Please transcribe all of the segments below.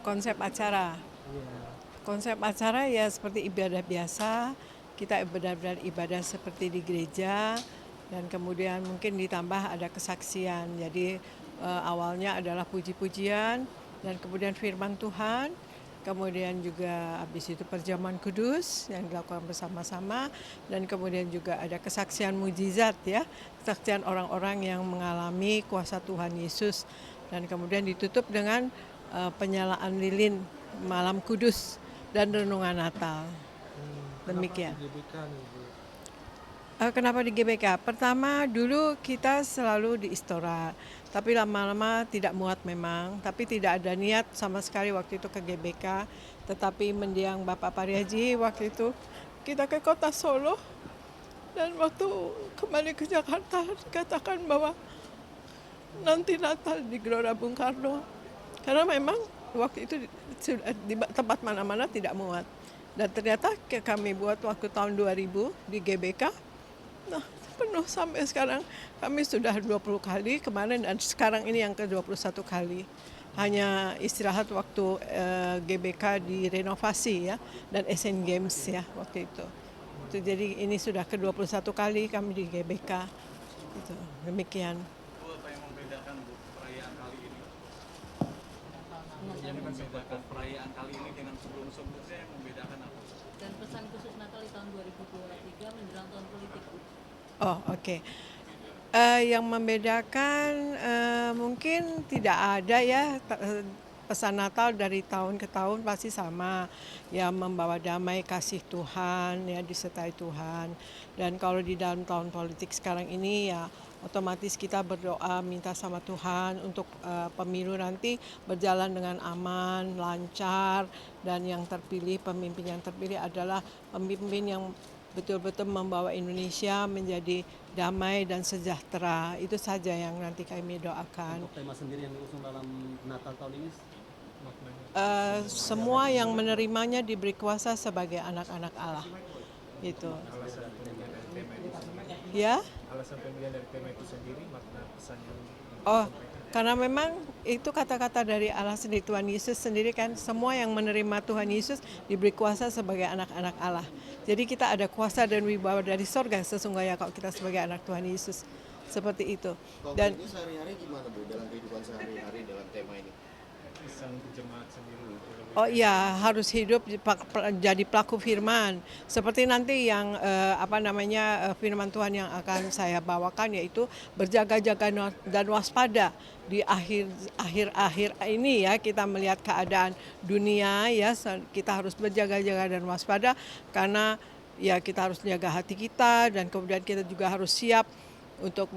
konsep acara. Konsep acara ya seperti ibadah biasa, kita benar-benar ibadah seperti di gereja, dan kemudian mungkin ditambah ada kesaksian. Jadi awalnya adalah puji-pujian, dan kemudian firman Tuhan, kemudian juga habis itu perjamuan kudus yang dilakukan bersama-sama, dan kemudian juga ada kesaksian mujizat ya, kesaksian orang-orang yang mengalami kuasa Tuhan Yesus, dan kemudian ditutup dengan penyalaan lilin malam kudus dan renungan Natal. Demikian. Kenapa di GBK? Pertama dulu kita selalu di Istora, tapi lama-lama tidak muat memang, tapi tidak ada niat sama sekali waktu itu ke GBK, tetapi mendiang Bapak Pariaji waktu itu kita ke kota Solo, dan waktu kembali ke Jakarta dikatakan bahwa nanti Natal di Gelora Bung Karno, karena memang waktu itu sudah di tempat mana-mana tidak muat. Dan ternyata kami buat waktu tahun 2000 di GBK, nah penuh sampai sekarang. Kami sudah 20 kali kemarin, dan sekarang ini yang ke-21 kali. Hanya istirahat waktu GBK direnovasi ya, dan Asian Games ya waktu itu. Jadi ini sudah ke-21 kali kami di GBK. Gitu. Demikian. Apa yang membedakan Bu perayaan kali ini? Yang membedakan perayaan kali ini dengan sebelum-sebelumnya, yang membedakan apa? Dan pesan khusus Natal di tahun 2023 menjelang tahun politik, Bu. Oh, oke. Yang membedakan mungkin tidak ada ya, pesan Natal dari tahun ke tahun pasti sama, ya membawa damai, kasih Tuhan, ya disertai Tuhan. Dan kalau di dalam tahun politik sekarang ini ya otomatis kita berdoa minta sama Tuhan untuk pemilu nanti berjalan dengan aman, lancar, dan yang terpilih, pemimpin yang terpilih adalah pemimpin yang betul-betul membawa Indonesia menjadi damai dan sejahtera. Itu saja yang nanti kami doakan. Untuk tema sendiri yang diusung dalam Natal tahun ini? Semua yang menerimanya diberi kuasa sebagai anak-anak Allah. Itu. Ya? Alasan pemilihan dari tema itu sendiri, makna pesan yang Karena memang itu kata-kata dari Allah sendiri, Tuhan Yesus sendiri kan, semua yang menerima Tuhan Yesus diberi kuasa sebagai anak-anak Allah. Jadi kita ada kuasa dan wibawa dari sorga sesungguhnya kalau kita sebagai anak Tuhan Yesus. Seperti itu. Dan ini sehari-hari gimana Bu dalam kehidupan sehari-hari dalam tema ini? pesan jemaat sendiri. oh iya, harus hidup jadi pelaku firman. Seperti nanti yang firman Tuhan yang akan saya bawakan, yaitu berjaga-jaga dan waspada di akhir ini ya, kita melihat keadaan dunia ya, kita harus berjaga-jaga dan waspada karena ya kita harus jaga hati kita, dan kemudian kita juga harus siap untuk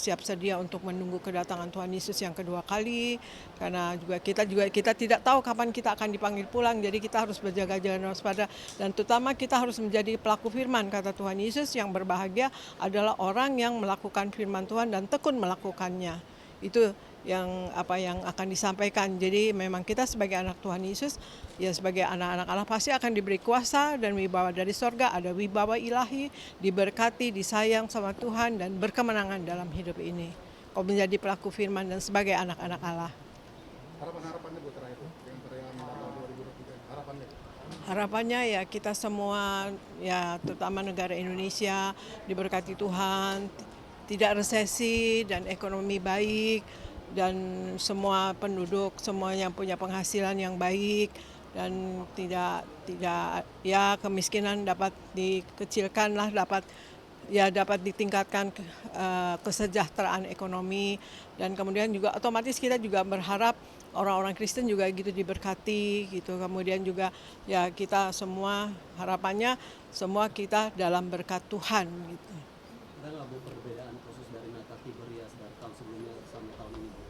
siap sedia untuk menunggu kedatangan Tuhan Yesus yang kedua kali, karena kita tidak tahu kapan kita akan dipanggil pulang. Jadi kita harus berjaga-jaga dan waspada, dan terutama kita harus menjadi pelaku firman. Kata Tuhan Yesus, yang berbahagia adalah orang yang melakukan firman Tuhan dan tekun melakukannya. Itu yang akan disampaikan. Jadi memang kita sebagai anak Tuhan Yesus, ya sebagai anak-anak Allah pasti akan diberi kuasa dan wibawa dari sorga, ada wibawa ilahi, diberkati, disayang sama Tuhan, dan berkemenangan dalam hidup ini. Kau menjadi pelaku firman dan sebagai anak-anak Allah. Harapan-harapannya Bu terakhir dengan perayaan Natal 2023, harapannya? Harapannya ya kita semua, ya terutama negara Indonesia, diberkati Tuhan, tidak resesi dan ekonomi baik, dan semua penduduk semuanya punya penghasilan yang baik, dan tidak ya kemiskinan dapat dikecilkan lah, dapat ditingkatkan kesejahteraan ekonomi, dan kemudian juga otomatis kita juga berharap orang-orang Kristen juga gitu diberkati gitu. Kemudian juga ya kita semua harapannya semua kita dalam berkat Tuhan gitu. Ada nggak Bu perbedaan khusus dari Natal Tiberias dari tahun sebelumnya sampai tahun ini Bu?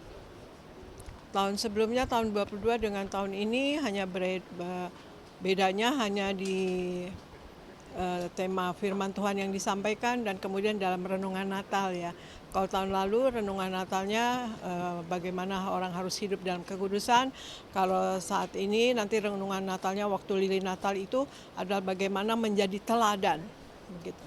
Tahun sebelumnya tahun 22 dengan tahun ini hanya bedanya hanya di tema firman Tuhan yang disampaikan, dan kemudian dalam renungan Natal ya. Kalau tahun lalu renungan Natalnya bagaimana orang harus hidup dalam kekudusan. Kalau saat ini nanti renungan Natalnya waktu lilin Natal itu adalah bagaimana menjadi teladan begitu.